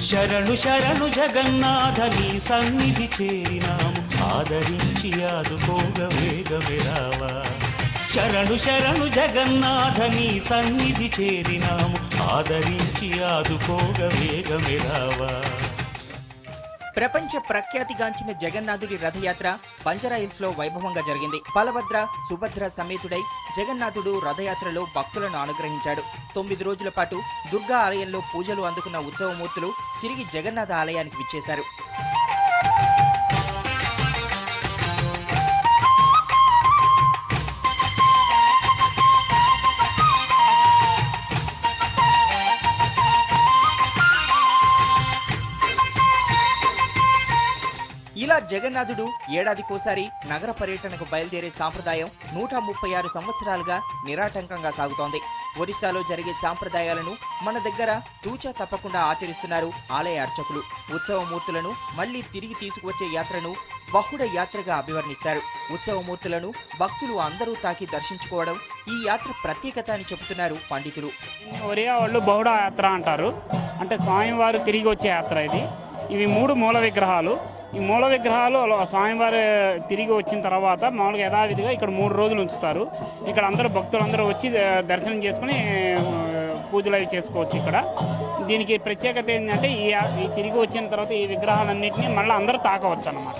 శరణు శరణు జగన్నాథ నీ సన్నిధి చేరినాము ఆదరించి ఆదుకోగ వేగమే రావా. శరణు శరణు జగన్నాథ నీ సన్నిధి చేరినాము ఆదరించి ఆదుకోగ వేగమే రావా. ప్రపంచ ప్రఖ్యాతిగాంచిన జగన్నాథుడి రథయాత్ర బంజారా హిల్స్ లో వైభవంగా జరిగింది. బలభద్ర సుభద్ర సమేతుడై జగన్నాథుడు రథయాత్రలో భక్తులను అనుగ్రహించాడు. 9 రోజుల పాటు దుర్గా ఆలయంలో పూజలు అందుకున్న ఉత్సవమూర్తులు తిరిగి జగన్నాథ ఆలయానికి విచ్చేశారు. ఇలా జగన్నాథుడు ఏడాదికోసారి నగర పర్యటనకు బయలుదేరే సాంప్రదాయం 136 సంవత్సరాలుగా నిరాటంకంగా సాగుతోంది. ఒరిస్సాలో జరిగే సాంప్రదాయాలను మన దగ్గర తూచా తప్పకుండా ఆచరిస్తున్నారు ఆలయ అర్చకులు. ఉత్సవమూర్తులను మళ్లీ తిరిగి తీసుకువచ్చే యాత్రను బహుడ యాత్రగా అభివర్ణిస్తారు. ఉత్సవమూర్తులను భక్తులు అందరూ తాకి దర్శించుకోవడం ఈ యాత్ర ప్రత్యేకత అని చెబుతున్నారు పండితులు. ఒరియా వాళ్ళు బహుడ యాత్ర అంటారు. అంటే స్వామివారు తిరిగి వచ్చే యాత్ర ఇది. ఇవి 3 మూల విగ్రహాలు. ఈ మూల విగ్రహాలు స్వామివారు తిరిగి వచ్చిన తర్వాత మామూలుగా యథావిధిగా ఇక్కడ 3 రోజులు ఉంచుతారు. ఇక్కడ అందరూ భక్తులందరూ వచ్చి దర్శనం చేసుకుని పూజలు అవి చేసుకోవచ్చు. ఇక్కడ దీనికి ప్రత్యేకత ఏంటంటే ఈ తిరిగి వచ్చిన తర్వాత ఈ విగ్రహాలన్నింటినీ మళ్ళీ అందరూ తాకవచ్చు అన్నమాట.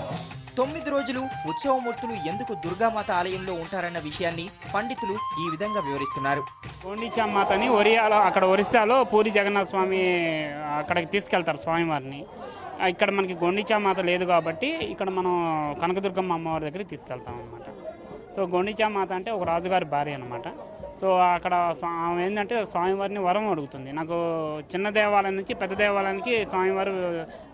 9 రోజులు ఉత్సవమూర్తులు ఎందుకు దుర్గామాత ఆలయంలో ఉంటారన్న విషయాన్ని పండితులు ఈ విధంగా వివరిస్తున్నారు. గోండిచా మాతని అక్కడ ఒరిస్సాలో పూరి జగన్నాథ స్వామి అక్కడికి తీసుకెళ్తారు స్వామివారిని. ఇక్కడ మనకి గోండిచా మాత లేదు కాబట్టి ఇక్కడ మనం కనకదుర్గమ్మ అమ్మవారి దగ్గరికి తీసుకెళ్తాం అన్నమాట. సో గోండిచా మాత అంటే ఒక రాజుగారి భార్య అన్నమాట. సో అక్కడ ఆమె ఏంటంటే స్వామివారిని వరం అడుగుతుంది. నాకు చిన్న దేవాలయం నుంచి పెద్ద దేవాలయానికి స్వామివారు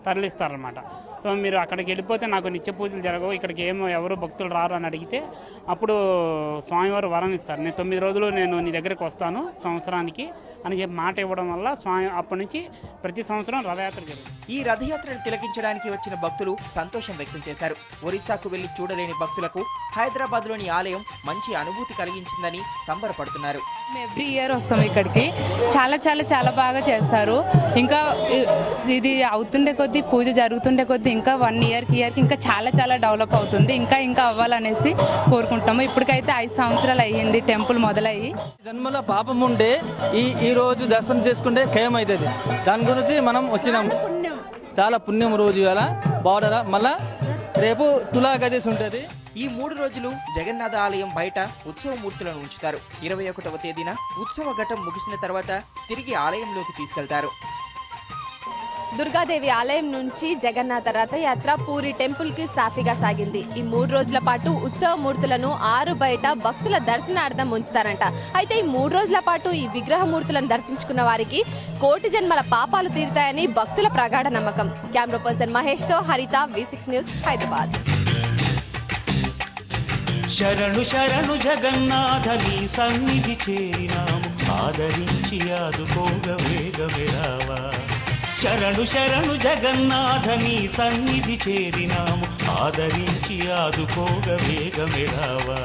తరలిస్తారనమాట. సో మీరు అక్కడికి వెళ్ళిపోతే నాకు నిత్య పూజలు జరగవు, ఇక్కడికి ఎవరు భక్తులు రారు అని అడిగితే అప్పుడు స్వామివారు వరం ఇస్తారు. నేను 9 రోజులు నేను నీ దగ్గరికి వస్తాను సంవత్సరానికి అని చెప్పి మాట ఇవ్వడం వల్ల స్వామి అప్పటి నుంచి ప్రతి సంవత్సరం రథయాత్ర జరుగుతుంది. ఈ రథయాత్రను తిలకించడానికి వచ్చిన భక్తులు సంతోషం వ్యక్తం చేశారు. ఒరిస్సాకు వెళ్లి చూడలేని భక్తులకు హైదరాబాద్లోని ఆలయం మంచి అనుభూతి కలిగించిందని సంబరపడుతున్నారు. ఎవ్రీ ఇయర్ వస్తాం ఇక్కడికి. చాలా చాలా చాలా బాగా చేస్తారు. ఇంకా ఇది అవుతుండే కొద్దీ, పూజ జరుగుతుండే కొద్దీ ఇంకా 1 ఇయర్కి ఇంకా చాలా చాలా డెవలప్ అవుతుంది. ఇంకా అవ్వాలనేసి కోరుకుంటాము. ఇప్పటికైతే 5 సంవత్సరాలు అయ్యింది టెంపుల్ మొదలయ్యి. జన్మలో పాపం ఉంటే ఈ రోజు దర్శనం చేసుకుంటే ఖయం అవుతుంది. దాని గురించి మనం వచ్చినాము. చాలా పుణ్యం రోజు ఇలా బార్డర్. మళ్ళా రేపు తులాగదేశ్ ఉంటుంది. ఈ 3 రోజులు జగన్నాథ ఆలయం బయట ఉత్సవమూర్తులను ఉంచుతారు. 21వ తేదీన ఉత్సవ ఘట్టం ముగిసిన తర్వాత తిరిగి ఆలయంలోకి తీసుకెళ్తారు. దుర్గాదేవి ఆలయం నుంచి జగన్నాథ రథయాత్ర పూరి టెంపుల్ కి సాఫీగా సాగింది. ఈ 3 రోజుల పాటు ఉత్సవమూర్తులను ఆరు బయట భక్తుల దర్శనార్థం ఉంచుతారంట. అయితే ఈ 3 రోజుల పాటు ఈ విగ్రహమూర్తులను దర్శించుకున్న వారికి కోటి జన్మల పాపాలు తీరుతాయని భక్తుల ప్రగాఢ నమ్మకం. కెమెరా పర్సన్ మహేష్ తో హరిత, V6 న్యూస్, హైదరాబాద్. శరణు శరణు జగన్నాథ నీ సన్నిధి చేరినాము ఆదరించి ఆదుకోగ వేగమే రావా. శరణు శరణు జగన్నాథ నీ సన్నిధి చేరినాము ఆదరించి ఆదుకోగ వేగమే రావా.